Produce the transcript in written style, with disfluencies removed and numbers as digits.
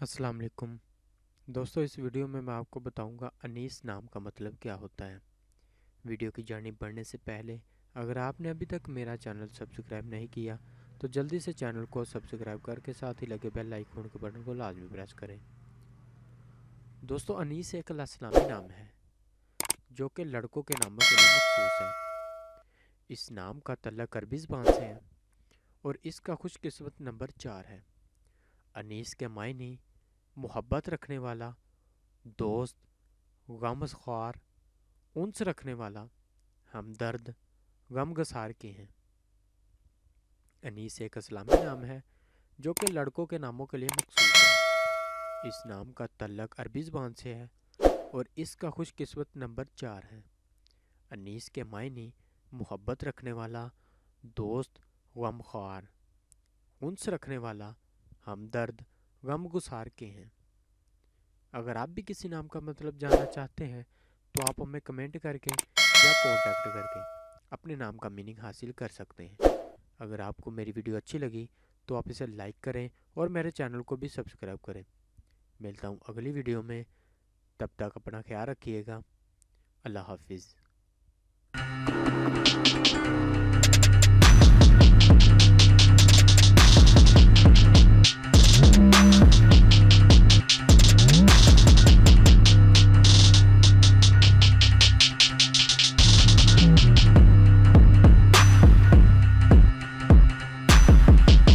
अस्सलाम वालेकुम दोस्तों, इस वीडियो में मैं आपको बताऊंगा अनीस नाम का मतलब क्या होता है। वीडियो की जर्नी बढ़ने से पहले अगर आपने अभी तक मेरा चैनल सब्सक्राइब नहीं किया तो जल्दी से चैनल को सब्सक्राइब करके साथ ही लगे बेल आइकन के बटन को लाजमी प्रेस करें। दोस्तों, अनीस एक इस्लामी नाम है जो कि लड़कों के नामों के लिए मखसूस है। इस नाम का तल्लक अरबी ज़बान से है और इसका खुशकिस्मत नंबर 4 है। अनीस के मायने मोहब्बत रखने वाला, दोस्त, गमख्वार, उन्स रखने वाला, हमदर्द, गमगसार के हैं। अनीस एक इस्लामी नाम है जो कि लड़कों के नामों के लिए मखसूस है। इस नाम का तल्लक अरबी ज़बान से है और इसका खुशकिस्मत नंबर 4 है। अनीस के मायने मोहब्बत रखने वाला, दोस्त, गमख्वार, उन्स रखने वाला, हमदर्द, गमगुसार के हैं। अगर आप भी किसी नाम का मतलब जानना चाहते हैं तो आप हमें कमेंट करके या कॉन्टैक्ट करके अपने नाम का मीनिंग हासिल कर सकते हैं। अगर आपको मेरी वीडियो अच्छी लगी तो आप इसे लाइक करें और मेरे चैनल को भी सब्सक्राइब करें। मिलता हूँ अगली वीडियो में, तब तक अपना ख्याल रखिएगा। अल्लाह हाफिज़।